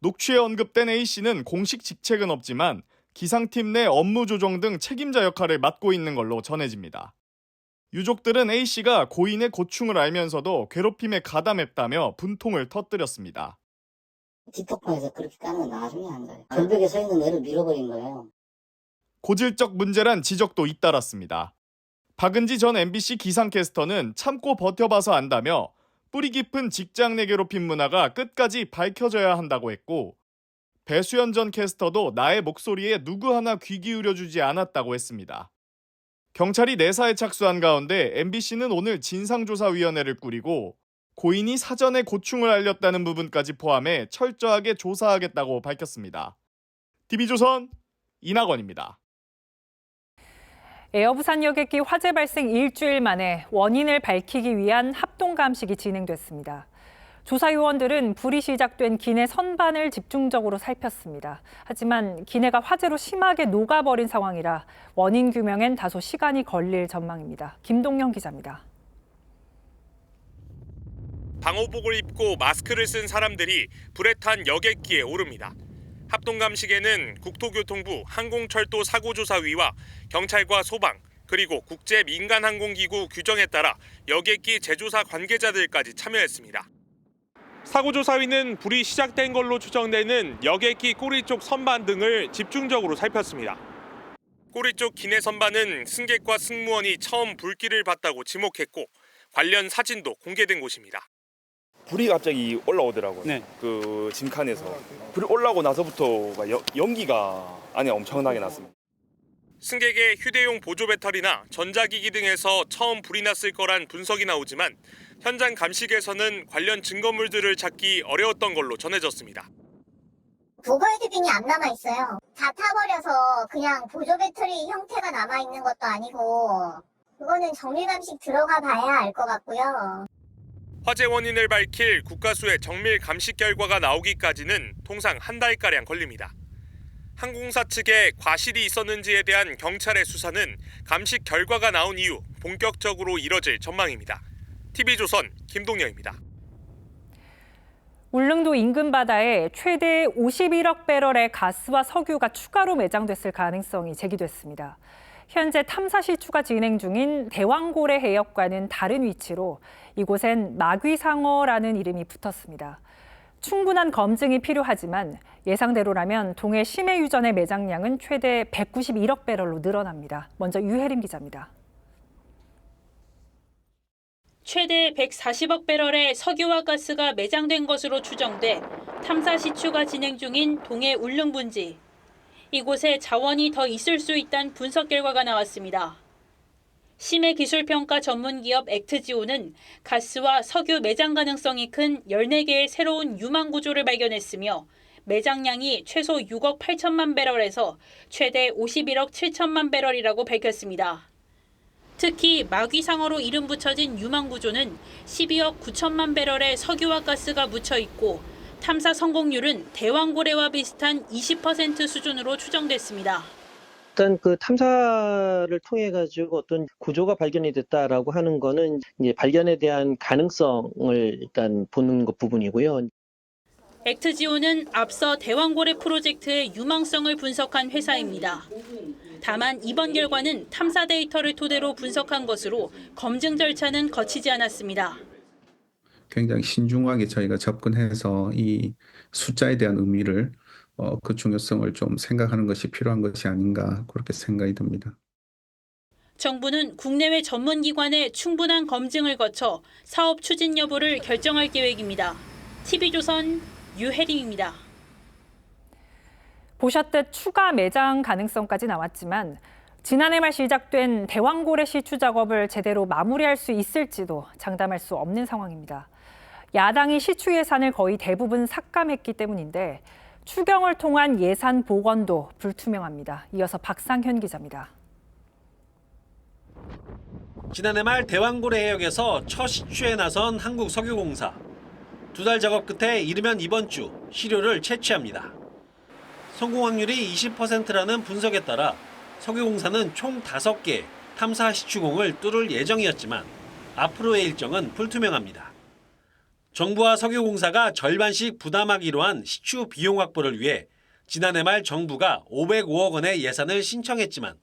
녹취에 언급된 A씨는 공식 직책은 없지만 기상팀 내 업무 조정 등 책임자 역할을 맡고 있는 걸로 전해집니다. 유족들은 A씨가 고인의 고충을 알면서도 괴롭힘에 가담했다며 분통을 터뜨렸습니다. 틱톡방에서 그렇게 까는 건 나중에 한 거예요. 절벽에 서 있는 애를 밀어버린 거예요. 고질적 문제란 지적도 잇따랐습니다. 박은지 전 MBC 기상캐스터는 참고 버텨봐서 안다며 뿌리 깊은 직장 내 괴롭힘 문화가 끝까지 밝혀져야 한다고 했고 배수연 전 캐스터도 나의 목소리에 누구 하나 귀 기울여주지 않았다고 했습니다. 경찰이 내사에 착수한 가운데 MBC는 오늘 진상조사위원회를 꾸리고 고인이 사전에 고충을 알렸다는 부분까지 포함해 철저하게 조사하겠다고 밝혔습니다. TV조선 이낙원입니다. 에어부산 여객기 화재 발생 일주일 만에 원인을 밝히기 위한 합동감식이 진행됐습니다. 조사요원들은 불이 시작된 기내 선반을 집중적으로 살폈습니다. 하지만 기내가 화재로 심하게 녹아버린 상황이라 원인 규명엔 다소 시간이 걸릴 전망입니다. 김동영 기자입니다. 방호복을 입고 마스크를 쓴 사람들이 불에 탄 여객기에 오릅니다. 합동감식에는 국토교통부 항공철도사고조사위와 경찰과 소방, 그리고 국제민간항공기구 규정에 따라 여객기 제조사 관계자들까지 참여했습니다. 사고조사위는 불이 시작된 걸로 추정되는 여객기 꼬리 쪽 선반 등을 집중적으로 살폈습니다. 꼬리 쪽 기내 선반은 승객과 승무원이 처음 불길을 봤다고 지목했고 관련 사진도 공개된 곳입니다. 불이 갑자기 올라오더라고요. 네. 그 짐칸에서. 불이 올라오고 나서부터 연기가 안에 엄청나게 났습니다. 승객의 휴대용 보조 배터리나 전자기기 등에서 처음 불이 났을 거란 분석이 나오지만 현장 감식에서는 관련 증거물들을 찾기 어려웠던 걸로 전해졌습니다. 도발 헤드빙이 안 남아있어요. 다 타버려서 그냥 보조 배터리 형태가 남아있는 것도 아니고 그거는 정밀 감식 들어가 봐야 알 것 같고요. 화재 원인을 밝힐 국가수의 정밀 감식 결과가 나오기까지는 통상 한 달가량 걸립니다. 항공사 측에 과실이 있었는지에 대한 경찰의 수사는 감식 결과가 나온 이후 본격적으로 이뤄질 전망입니다. TV조선 김동영입니다. 울릉도 인근 바다에 최대 51억 배럴의 가스와 석유가 추가로 매장됐을 가능성이 제기됐습니다. 현재 탐사 시추가 진행 중인 대왕고래 해역과는 다른 위치로 이곳엔 마귀상어라는 이름이 붙었습니다. 충분한 검증이 필요하지만 예상대로라면 동해 심해 유전의 매장량은 최대 191억 배럴로 늘어납니다. 먼저 유혜림 기자입니다. 최대 140억 배럴의 석유와 가스가 매장된 것으로 추정돼 탐사 시추가 진행 중인 동해 울릉분지. 이곳에 자원이 더 있을 수 있다는 분석 결과가 나왔습니다. 심해 기술평가 전문기업 액트지오는 가스와 석유 매장 가능성이 큰 14개의 새로운 유망 구조를 발견했으며 매장량이 최소 6억 8천만 배럴에서 최대 51억 7천만 배럴이라고 밝혔습니다. 특히 마귀상어로 이름 붙여진 유망 구조는 12억 9천만 배럴의 석유와 가스가 묻혀 있고 탐사 성공률은 대왕고래와 비슷한 20% 수준으로 추정됐습니다. 일단 그 탐사를 통해 가지고 어떤 구조가 발견이 됐다라고 하는 거는 이제 발견에 대한 가능성을 일단 보는 것 부분이고요. 액트지오는 앞서 대왕고래 프로젝트의 유망성을 분석한 회사입니다. 다만 이번 결과는 탐사 데이터를 토대로 분석한 것으로 검증 절차는 거치지 않았습니다. 굉장히 신중하게 저희가 접근해서 이 숫자에 대한 의미를 그 중요성을 좀 생각하는 것이 필요한 것이 아닌가 그렇게 생각이 듭니다. 정부는 국내외 전문기관의 충분한 검증을 거쳐 사업 추진 여부를 결정할 계획입니다. TV조선 유혜림입니다. 보셨듯 추가 매장 가능성까지 나왔지만 지난해 말 시작된 대왕고래 시추 작업을 제대로 마무리할 수 있을지도 장담할 수 없는 상황입니다. 야당이 시추 예산을 거의 대부분 삭감했기 때문인데 추경을 통한 예산 복원도 불투명합니다. 이어서 박상현 기자입니다. 지난해 말 대왕고래 해역에서 첫 시추에 나선 한국석유공사. 2달 작업 끝에 이르면 이번 주 시료를 채취합니다. 성공 확률이 20%라는 분석에 따라 석유공사는 총 5개 탐사 시추공을 뚫을 예정이었지만 앞으로의 일정은 불투명합니다. 정부와 석유공사가 절반씩 부담하기로 한 시추 비용 확보를 위해 지난해 말 정부가 505억 원의 예산을 신청했지만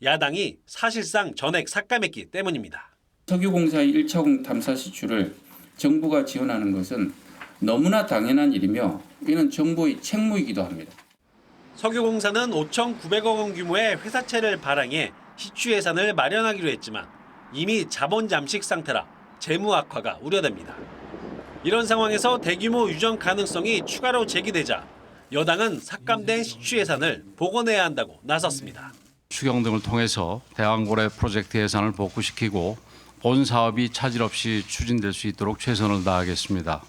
야당이 사실상 전액 삭감했기 때문입니다. 석유공사의 1차공 탐사 시추를 정부가 지원하는 것은 너무나 당연한 일이며 이는 정부의 책무이기도 합니다. 석유공사는 5,900억 원 규모의 회사채를 발행해 시추 예산을 마련하기로 했지만 이미 자본 잠식 상태라 재무 악화가 우려됩니다. 이런 상황에서 대규모 유전 가능성이 추가로 제기되자 여당은 삭감된 시추 예산을 복원해야 한다고 나섰습니다. 추경 등을 통해서 대왕고래 프로젝트 예산을 복구시키고 본 사업이 차질 없이 추진될 수 있도록 최선을 다하겠습니다.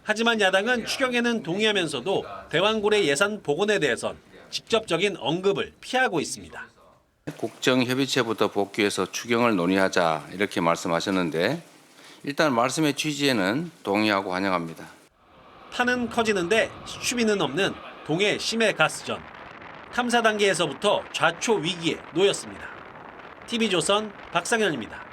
하지만 야당은 추경에는 동의하면서도 대왕고래 예산 복원에 대해선 직접적인 언급을 피하고 있습니다. 국정협의체부터 복귀해서 추경을 논의하자 이렇게 말씀하셨는데 일단 말씀의 취지에는 동의하고 환영합니다. 판은 커지는데 시추비는 없는 동해 심해 가스전. 탐사 단계에서부터 좌초 위기에 놓였습니다. TV조선 박상현입니다.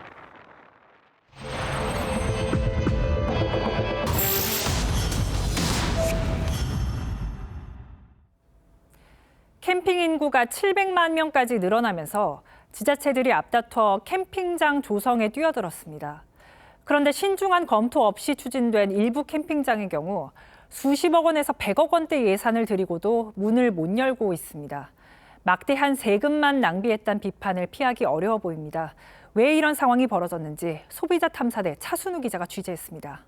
캠핑 인구가 700만 명까지 늘어나면서 지자체들이 앞다퉈 캠핑장 조성에 뛰어들었습니다. 그런데 신중한 검토 없이 추진된 일부 캠핑장의 경우 수십억 원에서 100억 원대 예산을 들이고도 문을 못 열고 있습니다. 막대한 세금만 낭비했다는 비판을 피하기 어려워 보입니다. 왜 이런 상황이 벌어졌는지 소비자 탐사대 차순우 기자가 취재했습니다.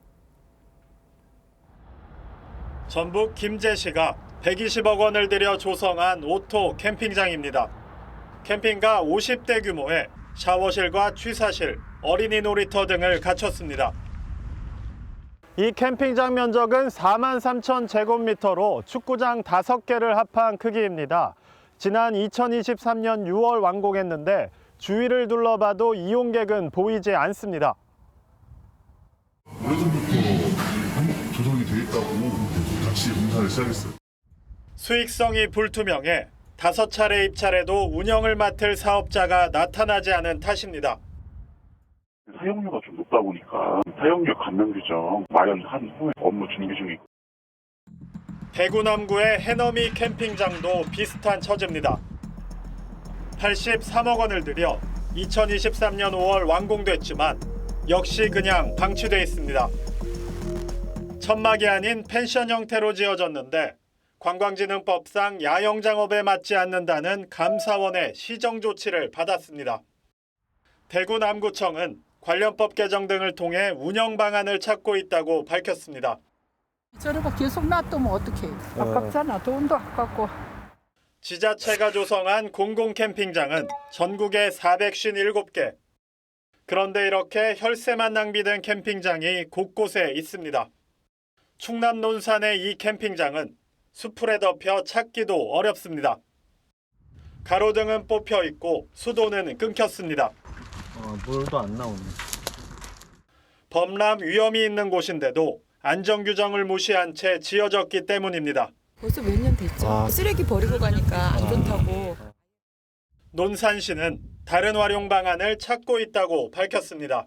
전북 김제시가 120억 원을 들여 조성한 오토 캠핑장입니다. 캠핑카 50대 규모의 샤워실과 취사실, 어린이 놀이터 등을 갖췄습니다. 이 캠핑장 면적은 43,000제곱미터로 축구장 5개를 합한 크기입니다. 지난 2023년 6월 완공했는데 주위를 둘러봐도 이용객은 보이지 않습니다. 오래전부터 조성이 돼 있다고 같이 공사를 시작했어요. 수익성이 불투명해 5차례 입찰에도 운영을 맡을 사업자가 나타나지 않은 탓입니다. 사용료가 좀 높다 보니까 사용료 감면 규정 마련한 후에 업무 준비 중이고. 대구 남구의 해넘이 캠핑장도 비슷한 처지입니다. 83억 원을 들여 2023년 5월 완공됐지만 역시 그냥 방치돼 있습니다. 천막이 아닌 펜션 형태로 지어졌는데 관광진흥법상 야영장업에 맞지 않는다는 감사원의 시정 조치를 받았습니다. 대구 남구청은 관련법 개정 등을 통해 운영 방안을 찾고 있다고 밝혔습니다. 저러고 계속 놔두면 어떡해. 아깝잖아. 돈도 아깝고. 지자체가 조성한 공공캠핑장은 전국에 457개. 그런데 이렇게 혈세만 낭비된 캠핑장이 곳곳에 있습니다. 충남 논산의 이 캠핑장은 수풀에 덮여 찾기도 어렵습니다. 가로등은 뽑혀 있고 수도는 끊겼습니다. 물도 안 나오네. 범람 위험이 있는 곳인데도 안전규정을 무시한 채 지어졌기 때문입니다. 벌써 몇 년 됐죠. 쓰레기 버리고 가니까 안 좋다고. 논산시는 다른 활용 방안을 찾고 있다고 밝혔습니다.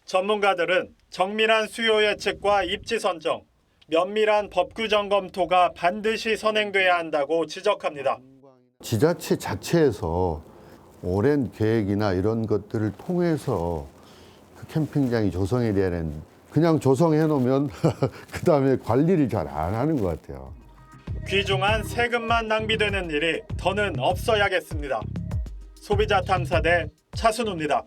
전문가들은 정밀한 수요 예측과 입지 선정, 면밀한 법 규정 검토가 반드시 선행돼야 한다고 지적합니다. 지자체 자체에서 오랜 계획이나 이런 것들을 통해서 그 캠핑장이 조성이 돼야 되는, 그냥 조성해 놓으면 그 다음에 관리를 잘 안 하는 것 같아요. 귀중한 세금만 낭비되는 일이 더는 없어야겠습니다. 소비자 탐사대 차순우입니다.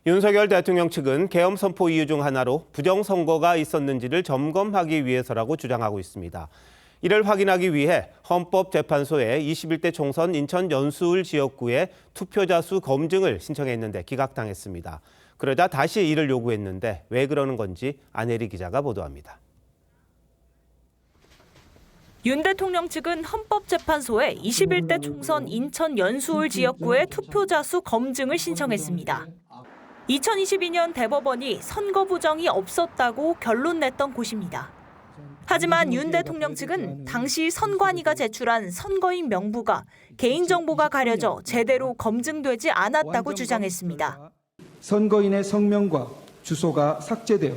윤석열 대통령 측은 계엄 선포 이유 중 하나로 부정선거가 있었는지를 점검하기 위해서라고 주장하고 있습니다. 이를 확인하기 위해 헌법재판소에 21대 총선 인천 연수울 지역구의 투표자 수 검증을 신청했는데 기각당했습니다. 그러자 다시 이를 요구했는데 왜 그러는 건지 안혜리 기자가 보도합니다. 윤 대통령 측은 헌법재판소에 21대 총선 인천 연수울 지역구의 투표자 수 검증을 신청했습니다. 2022년 대법원이 선거 부정이 없었다고 결론 냈던 곳입니다. 하지만 윤 대통령 측은 당시 선관위가 제출한 선거인 명부가 개인정보가 가려져 제대로 검증되지 않았다고 주장했습니다. 선거인의 성명과 주소가 삭제되어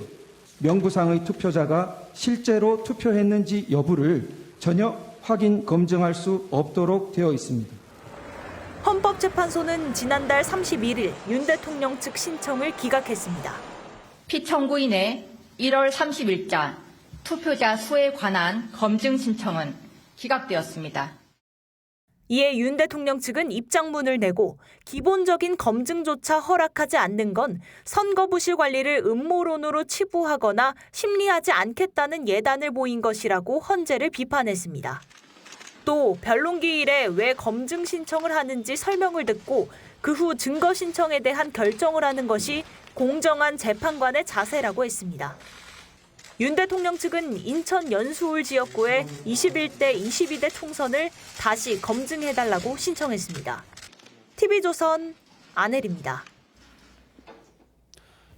명부상의 투표자가 실제로 투표했는지 여부를 전혀 확인, 검증할 수 없도록 되어 있습니다. 헌법재판소는 지난달 31일 윤 대통령 측 신청을 기각했습니다. 피청구인의 1월 30일자 투표자 수에 관한 검증 신청은 기각되었습니다. 이에 윤 대통령 측은 입장문을 내고 기본적인 검증조차 허락하지 않는 건 선거 부실 관리를 음모론으로 치부하거나 심리하지 않겠다는 예단을 보인 것이라고 헌재를 비판했습니다. 또 변론기일에 왜 검증 신청을 하는지 설명을 듣고 그 후 증거 신청에 대한 결정을 하는 것이 공정한 재판관의 자세라고 했습니다. 윤 대통령 측은 인천 연수울 지역구의 21대, 22대 총선을 다시 검증해달라고 신청했습니다. TV조선 안혜리입니다.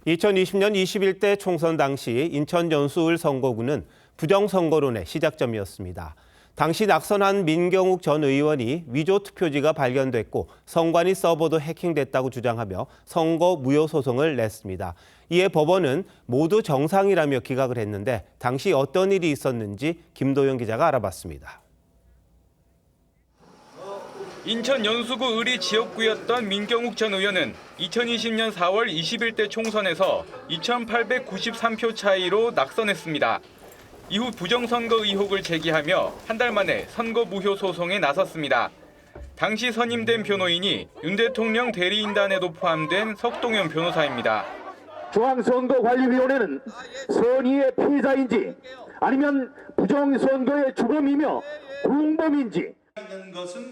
2020년 21대 총선 당시 인천 연수울 선거구는 부정선거론의 시작점이었습니다. 당시 낙선한 민경욱 전 의원이 위조 투표지가 발견됐고 선관위 서버도 해킹됐다고 주장하며 선거 무효 소송을 냈습니다. 이에 법원은 모두 정상이라며 기각을 했는데 당시 어떤 일이 있었는지 김도영 기자가 알아봤습니다. 인천 연수구 의리 지역구였던 민경욱 전 의원은 2020년 4월 21대 총선에서 2,893표 차이로 낙선했습니다. 이후 부정선거 의혹을 제기하며 한 달 만에 선거 무효 소송에 나섰습니다. 당시 선임된 변호인이 윤 대통령 대리인단에도 포함된 석동현 변호사입니다. 중앙선거관리위원회는 선의의 피해자인지 아니면 부정선거의 주범이며 공범인지.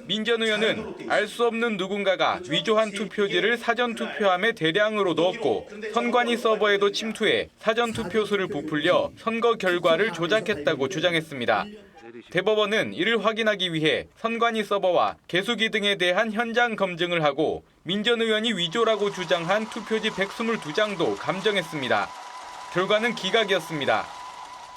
민 전 의원은 알 수 없는 누군가가 위조한 투표지를 사전투표함에 대량으로 넣었고 선관위 서버에도 침투해 사전투표수를 부풀려 선거 결과를 조작했다고 주장했습니다. 대법원은 이를 확인하기 위해 선관위 서버와 개수기 등에 대한 현장 검증을 하고 민 전 의원이 위조라고 주장한 투표지 122장도 감정했습니다. 결과는 기각이었습니다.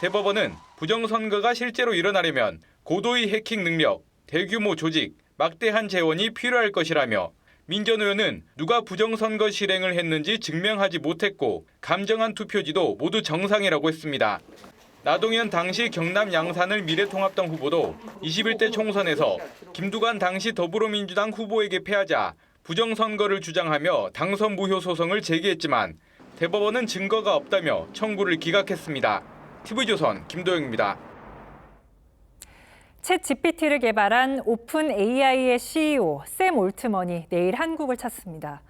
대법원은 부정선거가 실제로 일어나려면 고도의 해킹 능력, 대규모 조직, 막대한 재원이 필요할 것이라며 민 전 의원은 누가 부정선거 실행을 했는지 증명하지 못했고 감정한 투표지도 모두 정상이라고 했습니다. 나동현 당시 경남 양산을 미래통합당 후보도 21대 총선에서 김두관 당시 더불어민주당 후보에게 패하자 부정선거를 주장하며 당선 무효 소송을 제기했지만 대법원은 증거가 없다며 청구를 기각했습니다. TV조선 김도영입니다. 챗 GPT를 개발한 오픈 AI의 CEO 샘 올트먼이 내일 한국을 찾습니다.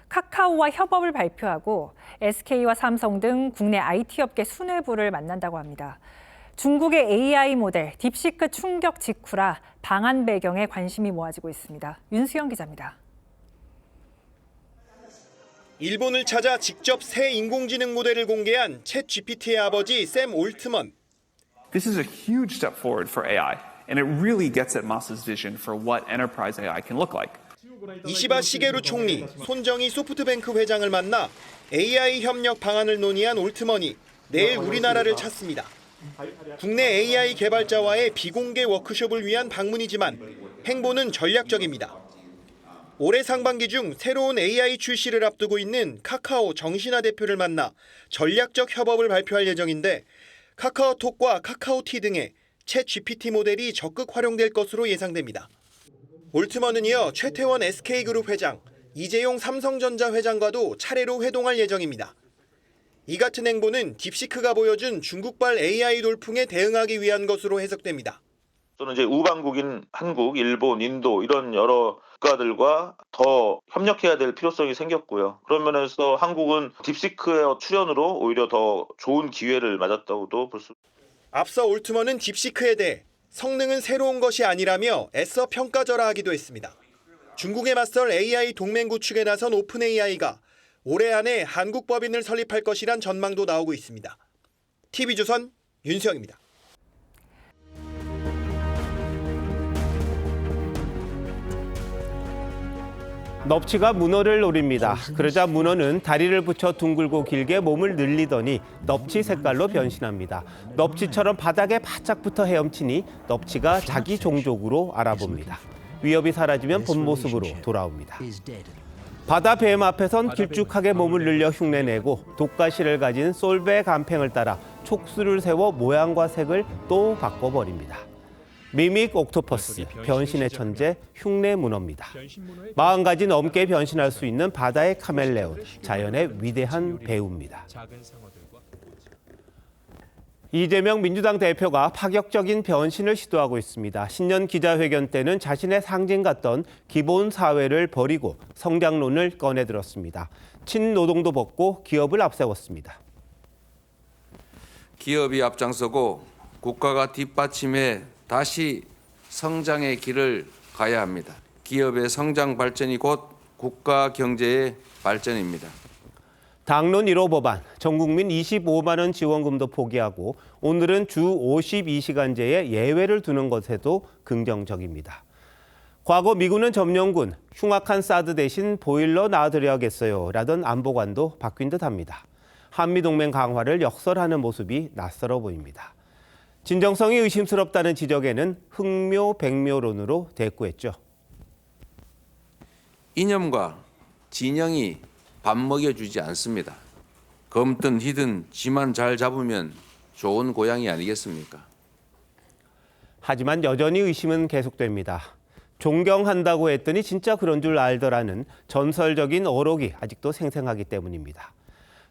카카오와 협업을 발표하고 SK와 삼성 등 국내 IT 업계 수뇌부를 만난다고 합니다. 중국의 AI 모델 딥시크 충격 직후라 방한 배경에 관심이 모아지고 있습니다. 윤수영 기자입니다. 일본을 찾아 직접 새 인공지능 모델을 공개한 챗 GPT의 아버지 샘 올트먼. This is a huge step forward for AI, and it really gets at Masa's vision for what enterprise AI can look like. 이시바 시게루 총리, 손정희 소프트뱅크 회장을 만나 AI 협력 방안을 논의한 올트먼이 내일 우리나라를 찾습니다. 국내 AI 개발자와의 비공개 워크숍을 위한 방문이지만 행보는 전략적입니다. 올해 상반기 중 새로운 AI 출시를 앞두고 있는 카카오 정신화 대표를 만나 전략적 협업을 발표할 예정인데 카카오톡과 카카오티 등의 챗 GPT 모델이 적극 활용될 것으로 예상됩니다. 올트먼은 이어 최태원 SK그룹 회장, 이재용 삼성전자 회장과도 차례로 회동할 예정입니다. 이 같은 행보는 딥시크가 보여준 중국발 AI 돌풍에 대응하기 위한 것으로 해석됩니다. 또는 이제 우방국인 한국, 일본, 인도 이런 여러 국가들과 더 협력해야 될 필요성이 생겼고요. 그런 면에서 한국은 딥시크의 출연으로 오히려 더 좋은 기회를 맞았다고도 볼 수 있습니다. 앞서 올트먼은 딥시크에 대해 성능은 새로운 것이 아니라며 애써 평가절하하기도 했습니다. 중국에 맞설 AI 동맹 구축에 나선 오픈 AI가 올해 안에 한국 법인을 설립할 것이란 전망도 나오고 있습니다. TV조선 윤수영입니다. 넙치가 문어를 노립니다. 그러자 문어는 다리를 붙여 둥글고 길게 몸을 늘리더니 넙치 색깔로 변신합니다. 넙치처럼 바닥에 바짝 붙어 헤엄치니 넙치가 자기 종족으로 알아봅니다. 위협이 사라지면 본 모습으로 돌아옵니다. 바다 뱀 앞에선 길쭉하게 몸을 늘려 흉내내고 독가시를 가진 솔베 간팽을 따라 촉수를 세워 모양과 색을 또 바꿔버립니다. 미믹 옥토퍼스, 변신의 천재, 흉내 문어입니다. 40가지 넘게 변신할 수 있는 바다의 카멜레온, 자연의 위대한 배우입니다. 이재명 민주당 대표가 파격적인 변신을 시도하고 있습니다. 신년 기자회견 때는 자신의 상징 같던 기본 사회를 버리고 성장론을 꺼내들었습니다. 친노동도 벗고 기업을 앞세웠습니다. 기업이 앞장서고 국가가 뒷받침해 다시 성장의 길을 가야 합니다. 기업의 성장 발전이 곧 국가 경제의 발전입니다. 당론 1호 법안, 전국민 25만 원 지원금도 포기하고 오늘은 주 52시간제의 예외를 두는 것에도 긍정적입니다. 과거 미군은 점령군, 흉악한 사드 대신 보일러 놔드려야겠어요 라던 안보관도 바뀐 듯합니다. 한미동맹 강화를 역설하는 모습이 낯설어 보입니다. 진정성이 의심스럽다는 지적에는 흥묘백묘론으로 대꾸했죠. 이념과 진영이 밥 먹여주지 않습니다. 검든 희든 쥐만 잘 잡으면 좋은 고양이 아니겠습니까? 하지만 여전히 의심은 계속됩니다. 존경한다고 했더니 진짜 그런 줄 알더라는 전설적인 어록이 아직도 생생하기 때문입니다.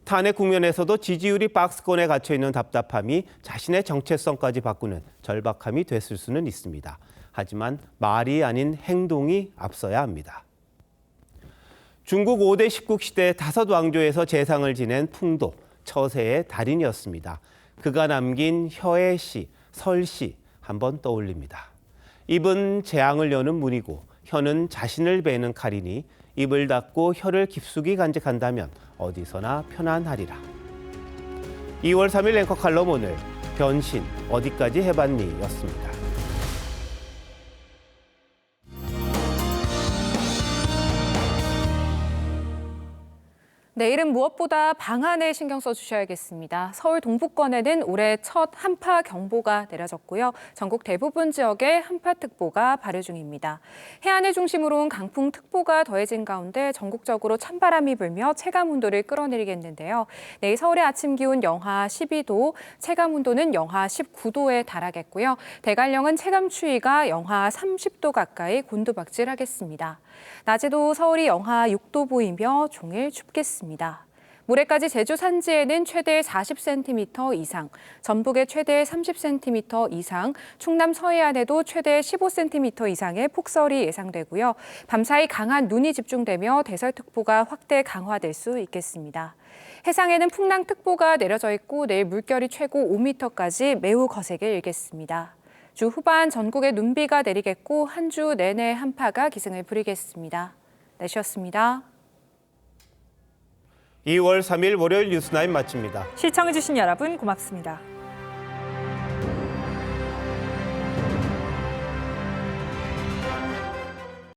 탄핵 국면에서도 지지율이 박스권에 갇혀있는 답답함이 자신의 정체성까지 바꾸는 절박함이 됐을 수는 있습니다. 하지만 말이 아닌 행동이 앞서야 합니다. 중국 5대 19 시대 5왕조에서 재상을 지낸 풍도, 처세의 달인이었습니다. 그가 남긴 혀의 시, 설시 한번 떠올립니다. 입은 재앙을 여는 문이고 혀는 자신을 베는 칼이니 입을 닫고 혀를 깊숙이 간직한다면 어디서나 편안하리라. 2월 3일 앵커 칼럼 오늘 변신 어디까지 해봤니? 였습니다. 내일은 무엇보다 방안에 신경 써주셔야겠습니다. 서울 동북권에는 올해 첫 한파 경보가 내려졌고요. 전국 대부분 지역에 한파특보가 발효 중입니다. 해안을 중심으로 온 강풍특보가 더해진 가운데 전국적으로 찬바람이 불며 체감온도를 끌어내리겠는데요. 내일 서울의 아침 기온 영하 12도, 체감온도는 영하 19도에 달하겠고요. 대관령은 체감추위가 영하 30도 가까이 곤두박질하겠습니다. 낮에도 서울이 영하 6도 보이며 종일 춥겠습니다. 모레까지 제주 산지에는 최대 40cm 이상, 전북에 최대 30cm 이상, 충남 서해안에도 최대 15cm 이상의 폭설이 예상되고요. 밤사이 강한 눈이 집중되며 대설특보가 확대 강화될 수 있겠습니다. 해상에는 풍랑특보가 내려져 있고 내일 물결이 최고 5m까지 매우 거세게 일겠습니다. 주 후반 전국에 눈비가 내리겠고 한 주 내내 한파가 기승을 부리겠습니다. 날씨였습니다. 2월 3일 월요일 뉴스나인 마칩니다. 시청해주신 여러분 고맙습니다.